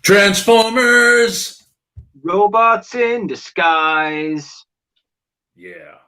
Transformers! Robots in disguise. Yeah.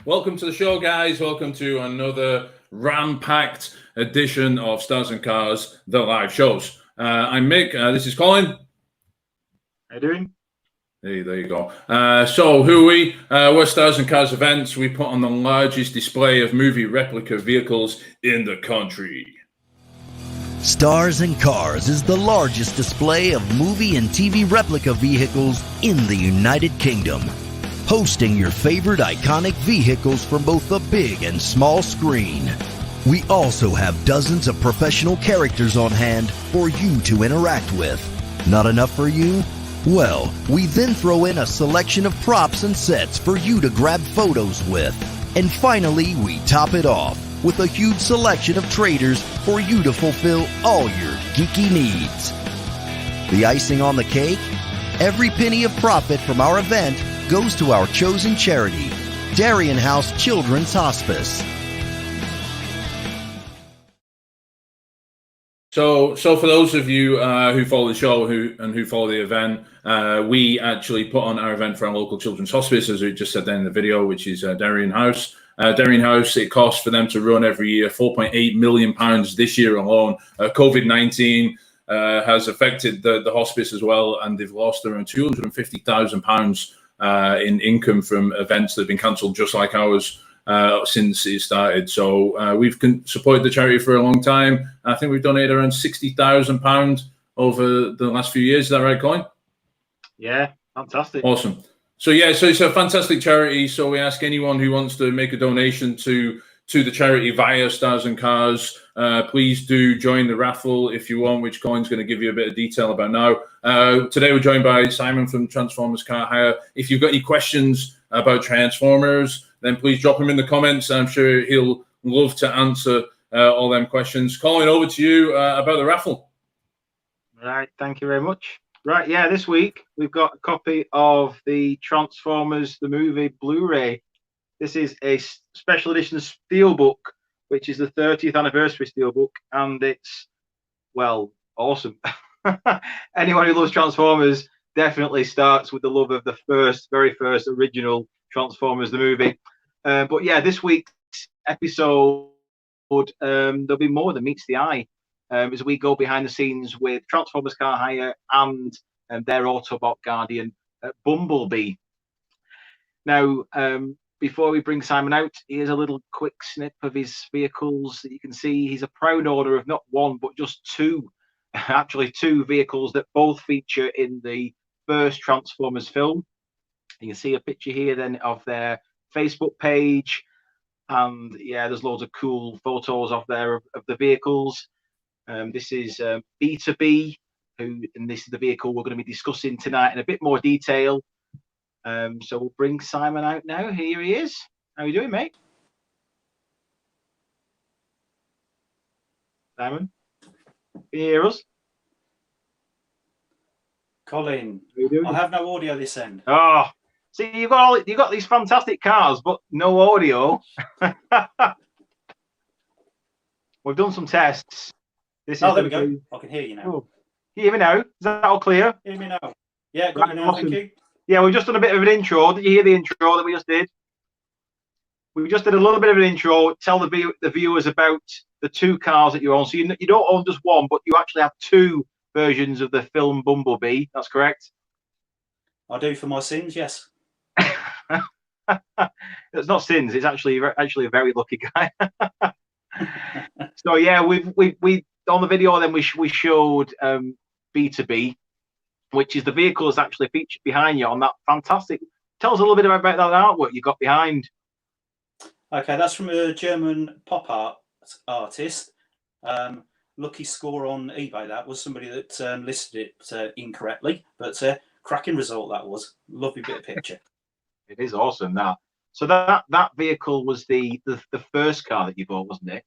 Welcome to the show, guys. Welcome to another ram-packed edition of Stars and Cars, the live shows. I'm Mick. This is Colin. How you doing? Hey, there you go. So who are we? We're Stars and Cars Events. We put on the largest display of movie replica vehicles in the country. Stars and Cars is the largest display of movie and TV replica vehicles in the United Kingdom, hosting your favorite iconic vehicles from both the big and small screen. We also have dozens of professional characters on hand for you to interact with. Not enough for you? Well, we then throw in a selection of props and sets for you to grab photos with. And finally, we top it off with a huge selection of traders for you to fulfill all your geeky needs. The icing on the cake? Every penny of profit from our event goes to our chosen charity, Darien House Children's Hospice. So for those of you who follow the show who follow the event, we actually put on our event for our local children's hospice, as we just said there in the video, which is Darien House. Darien House, it costs for them to run every year £4.8 million this year alone. COVID-19 has affected the hospice as well, and they've lost around £250,000 in income from events that have been cancelled, just like ours, since it started. So we've supported the charity for a long time. I think we've donated around £60,000 over the last few years. Is that right, Colin? Yeah, fantastic. Awesome. So it's a fantastic charity. So we ask anyone who wants to make a donation to the charity via Stars and Cars, please do join the raffle if you want, which Colin's going to give you a bit of detail about now. Today we're joined by Simon from Transformers Car Hire. If you've got any questions about Transformers, then please drop them in the comments. I'm sure he'll love to answer all them questions. Colin, over to you about the raffle. Right, thank you very much. Right, yeah, this week we've got a copy of the Transformers the movie Blu-ray. This is a special edition steelbook, which is the 30th anniversary steelbook, and it's, well, awesome. Anyone who loves Transformers definitely starts with the love of the very first original Transformers the movie. But yeah, this week's episode, there'll be more than meets the eye as we go behind the scenes with Transformers Car Hire and their Autobot guardian, Bumblebee. Now, before we bring Simon out, here's a little quick snip of his vehicles that you can see. He's a proud owner of not one, but just two, actually two vehicles that both feature in the first Transformers film. You can see a picture here then of their Facebook page. And yeah, there's loads of cool photos of the vehicles. This is B2B, and this is the vehicle we're going to be discussing tonight in a bit more detail. So we'll bring Simon out now. Here he is. How are you doing, mate? Simon, can you hear us? Colin, How you doing? I have no audio this end. Oh, see, you've got these fantastic cars, but no audio. We've done some tests. There we go. I can hear you now. Oh. Can you hear me now? Is that all clear? Hear me now? Yeah, got you now. Awesome. Thank you. Yeah, we've just done a bit of an intro. Did you hear the intro that we just did? We just did a little bit of an intro. Tell the viewers about the two cars that you own. So you don't own just one, but you actually have two versions of the film Bumblebee. That's correct? I do for my sins, yes. It's not sins. It's actually a very lucky guy. So yeah, we on the video then we showed B2B, which is the vehicle that's actually featured behind you on that fantastic. Tell us a little bit about that artwork you got behind. Okay, that's from a German pop art artist. Lucky score on eBay. That was somebody that listed it incorrectly, but cracking result that was. Lovely bit of picture. It is awesome that. So that vehicle was the first car that you bought, wasn't it?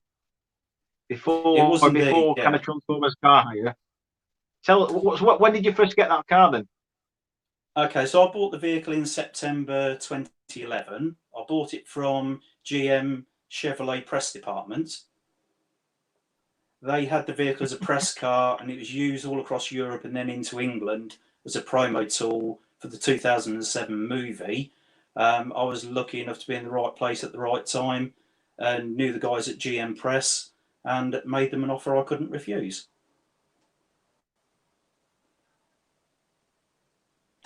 Before yeah. kind of Transformers car hire. When did you first get that car then? Okay, so I bought the vehicle in September 2011. I bought it from GM Chevrolet press department. They had the vehicle as a press car, and it was used all across Europe and then into England as a promo tool for the 2007 movie. I was lucky enough to be in the right place at the right time and knew the guys at GM Press and made them an offer I couldn't refuse.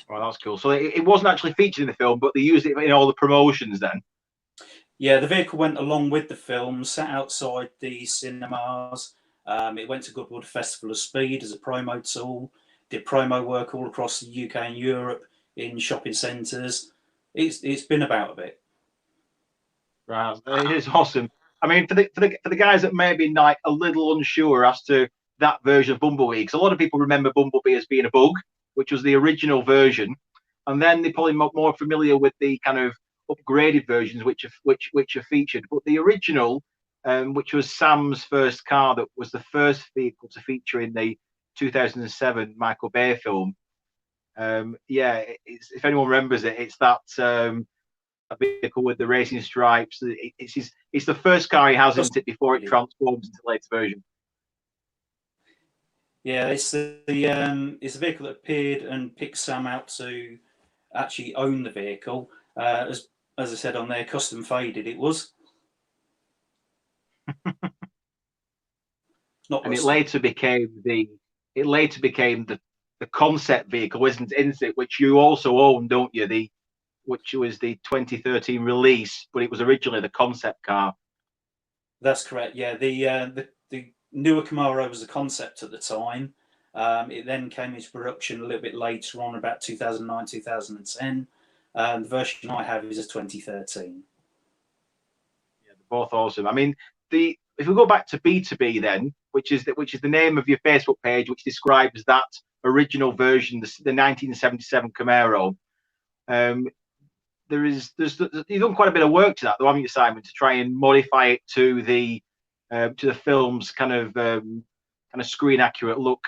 Oh, that's cool. So it wasn't actually featured in the film, but they used it in all the promotions then? Yeah, the vehicle went along with the film, sat outside the cinemas. It went to Goodwood Festival of Speed as a promo tool, did promo work all across the UK and Europe in shopping centres. It's been about a bit. Right, it is awesome. I mean, for the guys that may be like a little unsure as to that version of Bumblebee, because a lot of people remember Bumblebee as being a bug, which was the original version, and then they're probably more familiar with the kind of upgraded versions which are featured. But the original, which was Sam's first car, that was the first vehicle to feature in the 2007 Michael Bay film. If anyone remembers it, it's that a vehicle with the racing stripes. It's the first car he has, isn't it, before it transforms into the later version. Yeah, it's the vehicle that appeared and picked Sam out to actually own the vehicle. As I said on there, custom faded it was. Not and it later became the concept vehicle, isn't it? Which you also own, don't you? Which was the 2013 release, but it was originally the concept car. That's correct. Yeah, the newer Camaro was a concept at the time. It then came into production a little bit later on, about 2009, 2010. The version I have is a 2013. Yeah, they're both awesome. I mean, if we go back to B2B then, which is the name of your Facebook page, which describes that original version, the 1977 Camaro. You've done quite a bit of work to that, though, haven't you, Simon, to try and modify it to the film's kind of screen accurate look?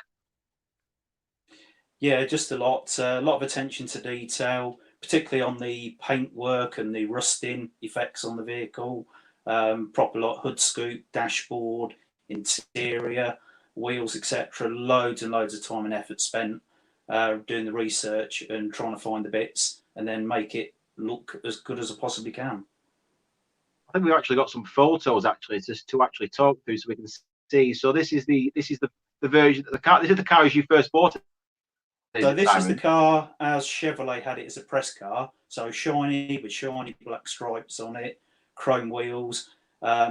Yeah, just a lot of attention to detail, particularly on the paintwork and the rusting effects on the vehicle. Proper lot hood scoop, dashboard, interior, wheels, etc. Loads and loads of time and effort spent doing the research and trying to find the bits and then make it look as good as I possibly can. I think we've actually got some photos to actually talk through so we can see. So this is the version of the car. This is the car as you first bought it. So this is the car as Chevrolet had it as a press car. So shiny with shiny black stripes on it, chrome wheels.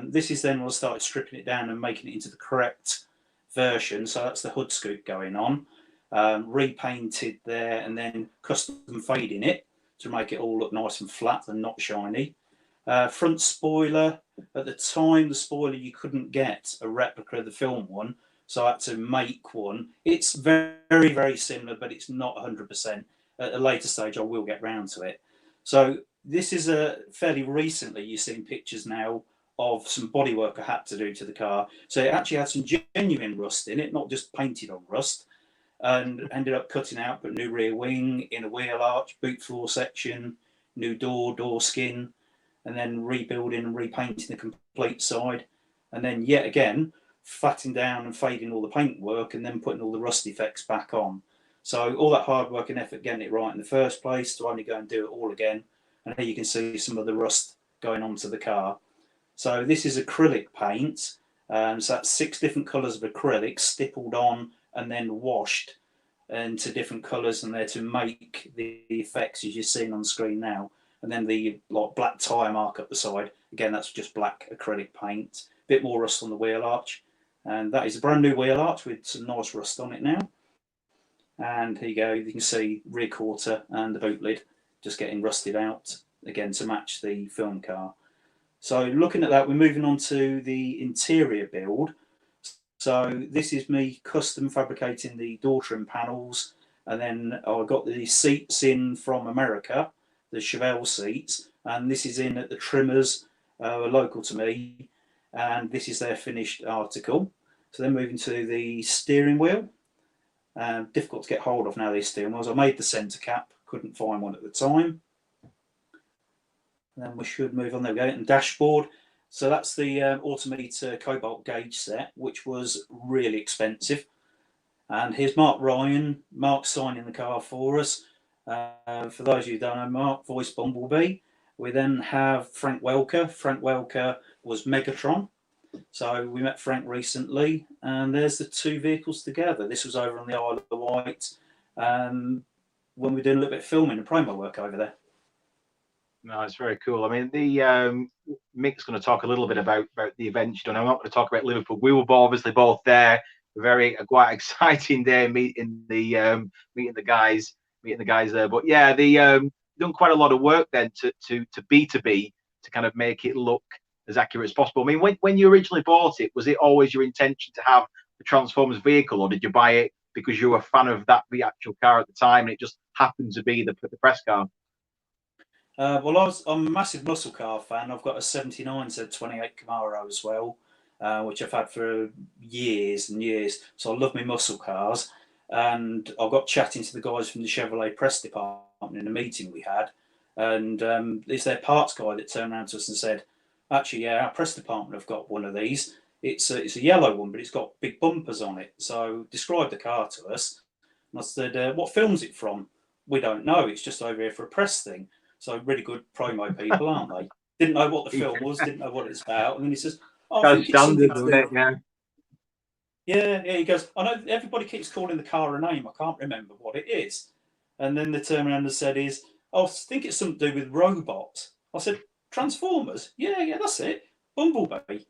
This is then when I started stripping it down and making it into the correct version. So that's the hood scoop going on, repainted there, and then custom fading it to make it all look nice and flat and not shiny. Front spoiler. At the time, the spoiler, you couldn't get a replica of the film one, so I had to make one. It's very, very similar, but it's not 100%. At a later stage, I will get round to it. So this is fairly recently, you've seen pictures now of some bodywork I had to do to the car. So it actually had some genuine rust in it, not just painted on rust, and ended up cutting out, but new rear wing, inner wheel arch, boot floor section, new door skin, and then rebuilding and repainting the complete side. And then yet again, flattening down and fading all the paintwork and then putting all the rust effects back on. So all that hard work and effort getting it right in the first place to only go and do it all again. And here you can see some of the rust going onto the car. So this is acrylic paint. So that's 6 different colours of acrylic stippled on and then washed into different colours and there to make the effects as you're seeing on the screen now. And then the black tyre mark up the side. Again, that's just black acrylic paint. A bit more rust on the wheel arch. And that is a brand new wheel arch with some nice rust on it now. And here you go, you can see rear quarter and the boot lid just getting rusted out, again, to match the film car. So looking at that, we're moving on to the interior build. So this is me custom fabricating the door trim panels. And then I got the seats in from America. the Chevelle seats, and this is in at the Trimmers, local to me, and this is their finished article. So then moving to the steering wheel. Difficult to get hold of now, these steering wheels. I made the centre cap, couldn't find one at the time. And then we should move on. There we go. And dashboard. So that's the Autometer Cobalt gauge set, which was really expensive. And here's Mark Ryan. Mark's signing the car for us. For those of you who don't know, Mark voiced Bumblebee. We then have Frank Welker. Frank Welker was Megatron. So we met Frank recently, and there's the two vehicles together. This was over on the Isle of Wight when we were doing a little bit of filming and promo work over there. No, it's very cool. I mean, the Mick's going to talk a little bit about the event you've done. I'm not going to talk about Liverpool. We were obviously both there. Quite exciting day meeting the guys there. But yeah, done quite a lot of work then to B2B to kind of make it look as accurate as possible. I mean, when you originally bought it, was it always your intention to have the Transformers vehicle, or did you buy it because you were a fan of the actual car at the time and it just happened to be the press car? Well, I'm a massive muscle car fan. I've got a 79 Z28 Camaro as well, which I've had for years and years. So I love my muscle cars. And I got chatting to the guys from the Chevrolet press department in a meeting we had. And it's their parts guy that turned around to us and said, actually, yeah, our press department have got one of these. It's a yellow one, but it's got big bumpers on it. So describe the car to us. And I said, what film's it from? We don't know. It's just over here for a press thing. So really good promo people, aren't they? Didn't know what the film was, didn't know what it's about. And then he says, oh, I think standard, isn't it? Yeah. He goes, I know everybody keeps calling the car a name. I can't remember what it is. And then the turn around and said I think it's something to do with robots. I said, Transformers? Yeah, that's it. Bumblebee?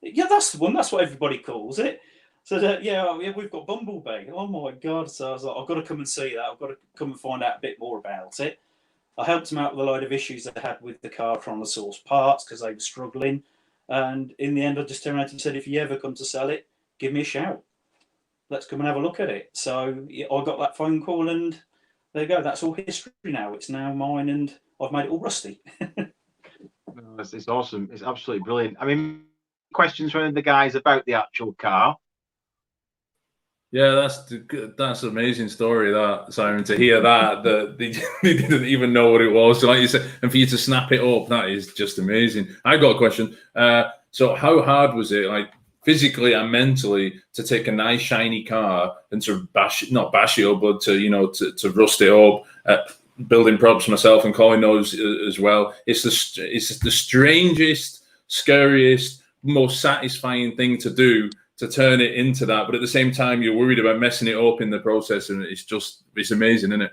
Yeah, that's the one. That's what everybody calls it. So, yeah, we've got Bumblebee. Oh, my God. So I was like, I've got to come and see that. I've got to come and find out a bit more about it. I helped them out with a load of issues they had with the car trying to source parts because they were struggling. And in the end, I just turned around and said, if you ever come to sell it, give me a shout. Let's come and have a look at it. So I got that phone call, and there you go. That's all history now. It's now mine, and I've made it all rusty. It's awesome. It's absolutely brilliant. I mean, questions from the guys about the actual car. Yeah, that's an amazing story, that, Simon, to hear that they didn't even know what it was. So like you said, and for you to snap it up, that is just amazing. I got a question. So how hard was it, like physically and mentally, to take a nice shiny car and to not bash it up, but to rust it up? Building props myself and calling those as well. It's the strangest, scariest, most satisfying thing to do, to turn it into that, but at the same time you're worried about messing it up in the process, and it's amazing, isn't it?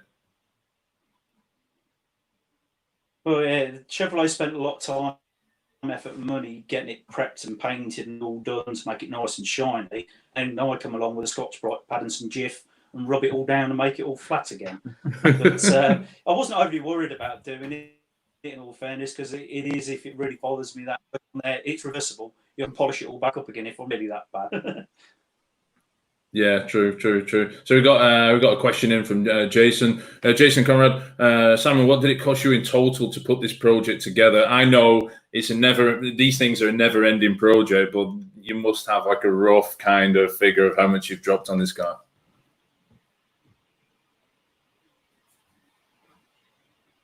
Well, yeah, Chevrolet spent a lot of time, effort and money getting it prepped and painted and all done to make it nice and shiny, and I come along with a Scotch-Brite pad and some Jif and rub it all down and make it all flat again. But I wasn't overly worried about doing it, in all fairness, because it is, if it really bothers me that there, it's reversible. You can polish it all back up again if I'm really that bad. Yeah, true. So we got a question in from Jason. Jason Conrad, Simon, what did it cost you in total to put this project together? I know these things are a never-ending project, but you must have like a rough kind of figure of how much you've dropped on this car.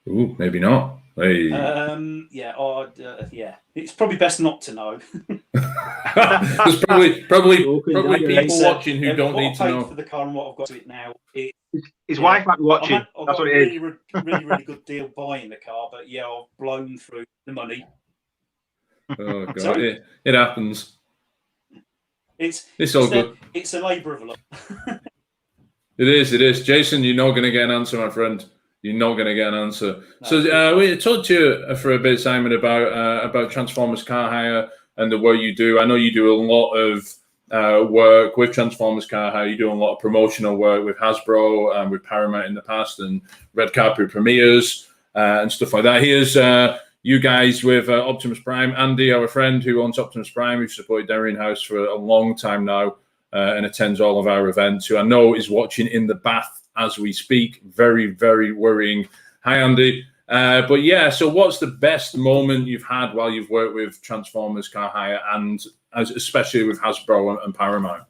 Ooh, maybe not. Hey. Yeah. It's probably best not to know. There's probably people watching who don't need to know. For the car and what I've got to it now. His wife might be watching. I've got a really good deal buying the car, but yeah, I've blown through the money. Oh God, it happens. It's all good. It's a labour of love. It is. Jason, you're not going to get an answer, my friend. You're not going to get an answer. No. So we talked to you for a bit, Simon, about Transformers car hire and the work you do. I know you do a lot of work with Transformers car hire. You do a lot of promotional work with Hasbro and with Paramount in the past, and red carpet premieres and stuff like that. Here's you guys with Optimus Prime. Andy, our friend who owns Optimus Prime, who's supported Darien House for a long time now and attends all of our events, who I know is watching in the bath as we speak. Very, very worrying. Hi, Andy. But yeah, so what's the best moment you've had while you've worked with Transformers Car Hire, and especially with Hasbro and Paramount?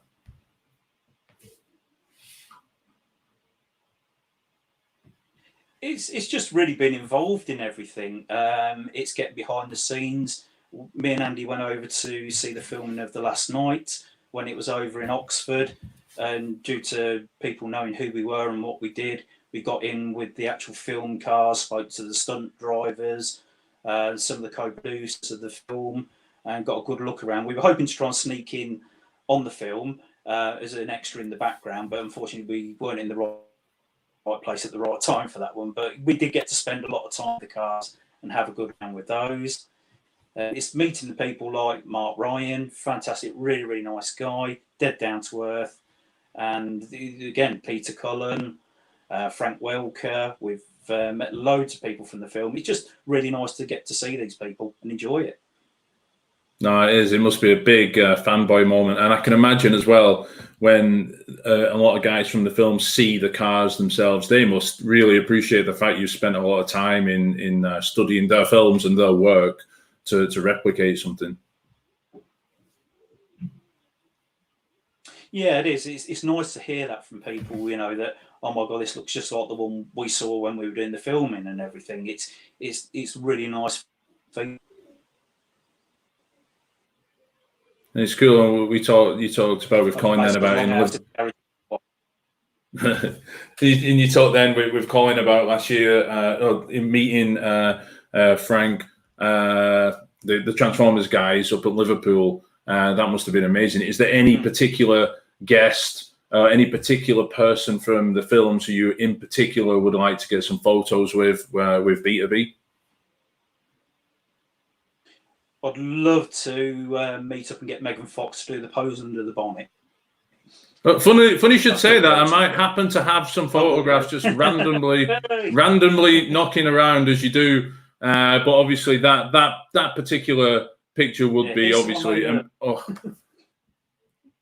It's just really been involved in everything. It's getting behind the scenes. Me and Andy went over to see the filming of The Last Night when it was over in Oxford, and due to people knowing who we were and what we did, we got in with the actual film cars, spoke to the stunt drivers, some of the co-producers of the film, and got a good look around. We were hoping to try and sneak in on the film as an extra in the background, but unfortunately we weren't in the right place at the right time for that one. But we did get to spend a lot of time with the cars and have a good time with those. It's meeting the people like Mark Ryan, fantastic, really, really nice guy, dead down to earth. And again, Peter Cullen, Frank Welker. We've met loads of people from the film. It's just really nice to get to see these people and enjoy it. No, it is. It must be a big fanboy moment. And I can imagine as well, when a lot of guys from the film see the cars themselves, they must really appreciate the fact you spent a lot of time in studying their films and their work to replicate something. Yeah, it is. It's nice to hear that from people, you know, that, oh my God, this looks just like the one we saw when we were doing the filming and everything. It's really nice thing. And it's cool. You talked about with Colin then about and you talked then with Colin about last year in meeting Frank, the Transformers guys up at Liverpool. That must have been amazing. Is there any particular guest, any particular person from the films who you in particular would like to get some photos with B2B? I'd love to meet up and get Megan Fox to do the pose under the bonnet. But funny you should say that. I might happen to have some photographs just randomly knocking around as you do. But obviously that particular picture would be obviously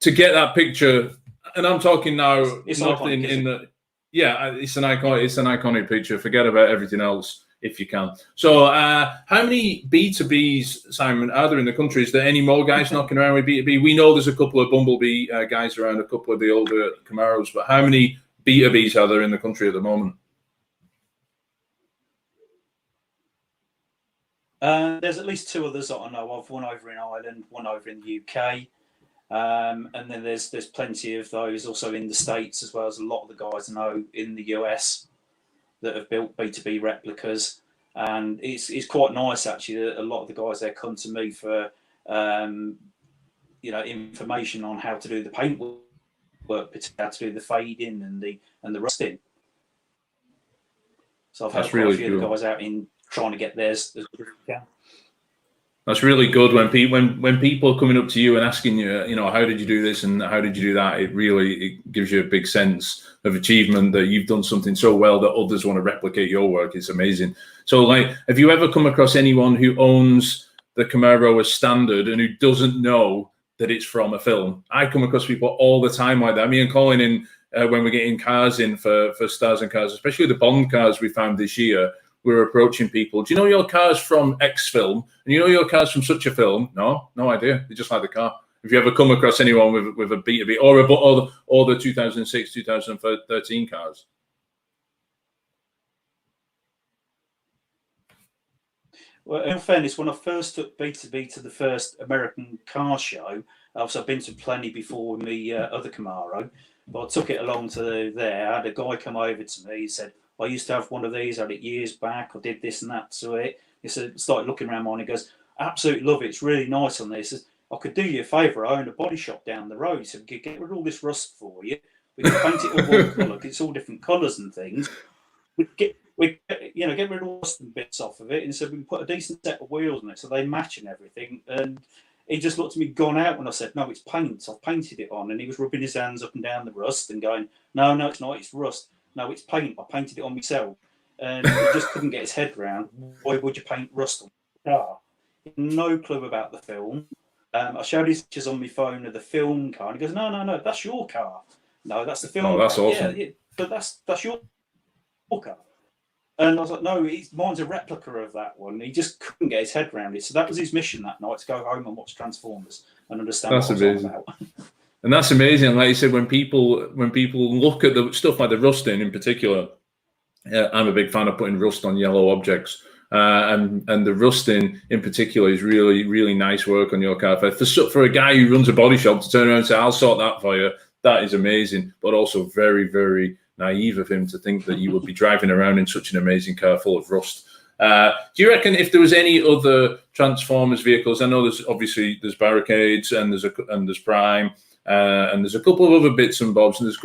to get that picture. And I'm talking now. It's not iconic, in the it's an iconic picture. Forget about everything else if you can. So how many B2Bs, Simon, are there in the country? Is there any more guys knocking around with B2B? We know there's a couple of Bumblebee guys around, a couple of the older Camaros, but how many B2Bs are there in the country at the moment? There's at least two others that I know of, one over in Ireland, one over in the UK. And then there's plenty of those also in the States, as well as a lot of the guys I know in the US that have built B2B replicas. And it's quite nice actually that a lot of the guys there come to me for information on how to do the paint work, how to do the fading and the rusting. So I've had quite a few of the guys out in trying to get theirs as good as we can. That's really good when people are coming up to you and asking you, how did you do this and how did you do that? It gives you a big sense of achievement that you've done something so well that others want to replicate your work. It's amazing. So, have you ever come across anyone who owns the Camaro as standard and who doesn't know that it's from a film? I come across people all the time like that. Me and Colin, when we're getting cars in for Stars and Cars, especially the Bond cars we found this year, we're approaching people. Do you know your car's from X film? And you know your car's from such a film? No idea. They just like the car. Have you ever come across anyone with a B2B or the 2006, 2013 cars? Well, in fairness, when I first took B2B to the first American car show, obviously I've been to plenty before with the other Camaro, but I took it along to there. I had a guy come over to me. He said, I used to have one of these, I had it years back. I did this and that to it. He said, started looking around mine. He goes, absolutely love it. It's really nice on this. He says, I could do you a favour. I own a body shop down the road. He said, we could get rid of all this rust for you. We can paint it all one colour. It's all different colours and things. We get rid of all the rust and bits off of it. And so we can put a decent set of wheels on it so they match and everything. And he just looked at me, gone out when I said, no, it's paint. I've painted it on. And he was rubbing his hands up and down the rust and going, no, it's not. It's rust. No, it's paint. I painted it on myself. And he just couldn't get his head around. Why would you paint rust on the car? No clue about the film. I showed his pictures on my phone of the film car. And he goes, no, that's your car. No, that's the film car. That's awesome. Yeah, but that's your car. And I was like, no, mine's a replica of that one. He just couldn't get his head around it. So that was his mission that night, to go home and watch Transformers and understand That's what I was amazing. on about. And that's amazing. Like you said, when people look at the stuff like the rusting in particular, I'm a big fan of putting rust on yellow objects. And the rusting in particular is really, really nice work on your car. For a guy who runs a body shop to turn around and say, I'll sort that for you, that is amazing, but also very, very naive of him to think that you would be driving around in such an amazing car full of rust. Do you reckon if there was any other Transformers vehicles? I know there's Barricades and there's Prime and there's a couple of other bits and bobs and there's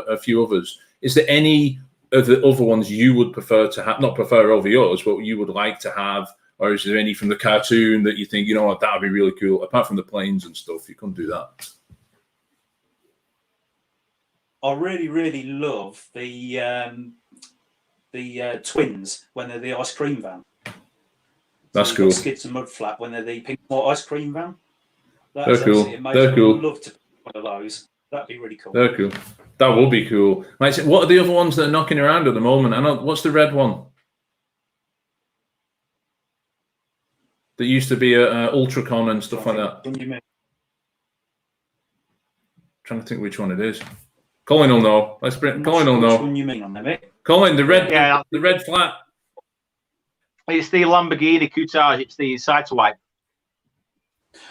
a few others. Is there any of the other ones you would prefer to have? Not prefer over yours, but you would like to have, or is there any from the cartoon that you think, you know what, that would be really cool? Apart from the planes and stuff, you couldn't do that. I really, really love the twins when they're the ice cream van. That's so cool. Skids and Mudflap when they're the pink and white ice cream van. They're cool. They're cool. I'd love to put one of those. That'd be really cool. They're cool. That would be cool. What are the other ones that are knocking around at the moment? I know, what's the red one? That used to be a Ultracon and stuff like that. What do you mean? Trying to think which one it is. Colin will know. Colin will know. Which one you mean on there, mate? Colin, the red flat. It's the Lamborghini Countach. It's the Sideswipe.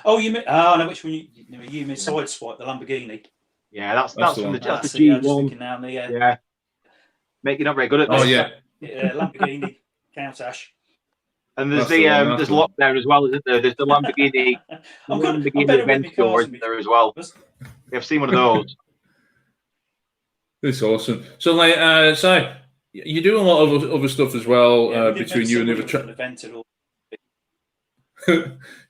Oh, you mean? Oh, no, which one you mean? Sideswipe, the Lamborghini. Yeah, that's from the G1. Yeah. Mate, you're not very good at this. Oh yeah. Lamborghini Countach. And there's there's Lock there as well, isn't there? There's the Lamborghini Aventador there as well. I've seen one of those. It's awesome. So, like, you do a lot of other stuff as well between you and the other.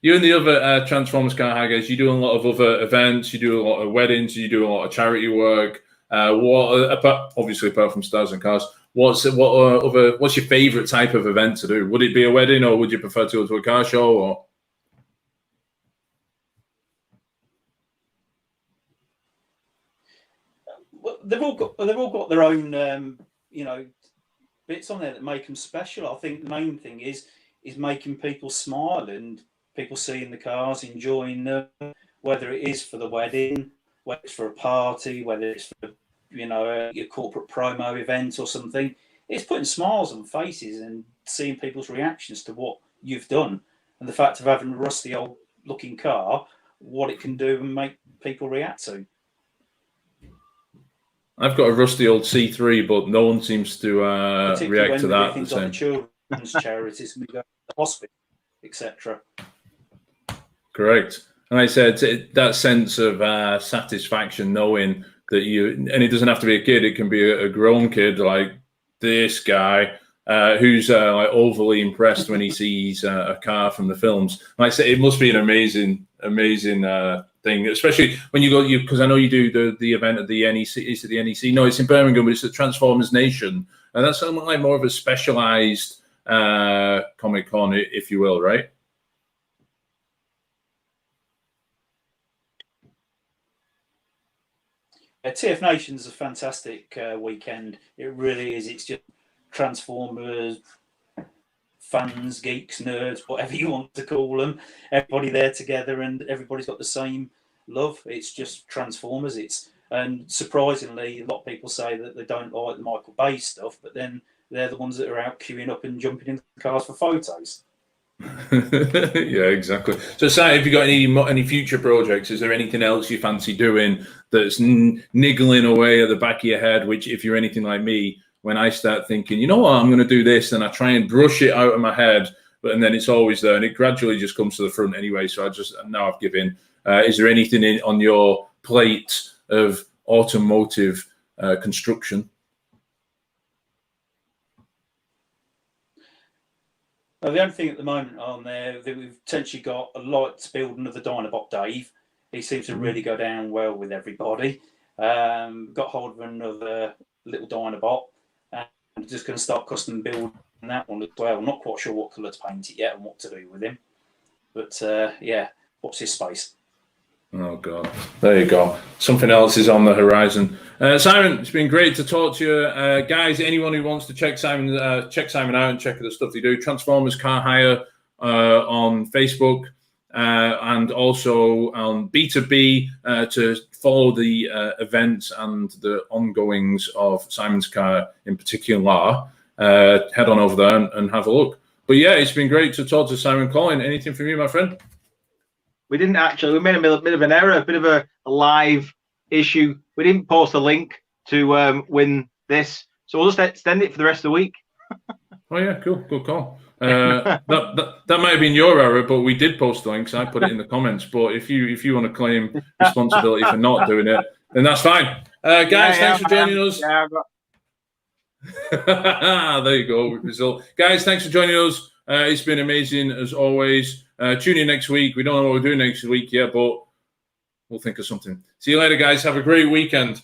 You and the other Transformers car haggers. You do a lot of other events. You do a lot of weddings. You do a lot of charity work. Obviously, apart from Stars and Cars, what's your favourite type of event to do? Would it be a wedding, or would you prefer to go to a car show? Or they've all got their own bits on there that make them special. I think the main thing is making people smile and people seeing the cars, enjoying them, whether it is for the wedding, whether it's for a party, whether it's for a corporate promo event or something. It's putting smiles on faces and seeing people's reactions to what you've done, and the fact of having a rusty old looking car, what it can do and make people react to. I've got a rusty old C3, but no one seems to react to that. Things like the children's charities, and we go to the hospice, etc. Correct. And I said that sense of satisfaction, knowing that and it doesn't have to be a kid; it can be a grown kid, like this guy who's like overly impressed when he sees a car from the films. Like I say, it must be an amazing thing, especially when you go, because I know you do the event at the NEC. Is it the NEC? No, it's in Birmingham, but it's the Transformers Nation, and that's something like more of a specialized Comic Con, if you will, right? TF Nation's a fantastic weekend. It really is. It's just Transformers fans, geeks, nerds, whatever you want to call them. Everybody there together, and everybody's got the same love. It's just Transformers. And surprisingly, a lot of people say that they don't like the Michael Bay stuff, but then they're the ones that are out queuing up and jumping into the cars for photos. Yeah, exactly. So, Sai, have you got any future projects? Is there anything else you fancy doing that's niggling away at the back of your head? Which, if you're anything like me, when I start thinking, you know what, I'm going to do this, and I try and brush it out of my head, and then it's always there, and it gradually just comes to the front anyway. So now I've given. Is there anything on your plate of automotive construction? Well, the only thing at the moment on there that we've potentially got a lot to build another Dinobot Dave. He seems to really go down well with everybody. Got hold of another little Dinobot, and I'm just going to start custom building that one as well. Not quite sure what colour to paint it yet and what to do with him, but yeah, watch this space. Oh, God. There you go. Something else is on the horizon. Simon, it's been great to talk to you. Guys, anyone who wants to check Simon out and check the stuff they do, Transformers Car Hire on Facebook and also on B2B to follow the events and the ongoings of Simon's car in particular. Head on over there and have a look. But yeah, it's been great to talk to Simon. Colin, anything from you, my friend? We didn't actually. We made a bit of an error, a bit of a live issue. We didn't post a link to win this, so we'll just extend it for the rest of the week. Oh yeah, cool, good call. That might have been your error, but we did post the links. I put it in the comments. But if you want to claim responsibility for not doing it, then that's fine. Guys, thanks for joining us. There you go. Result. Guys, thanks for joining us. It's been amazing as always. Tune in next week. We don't know what we're doing next week yet, but we'll think of something. See you later, guys. Have a great weekend.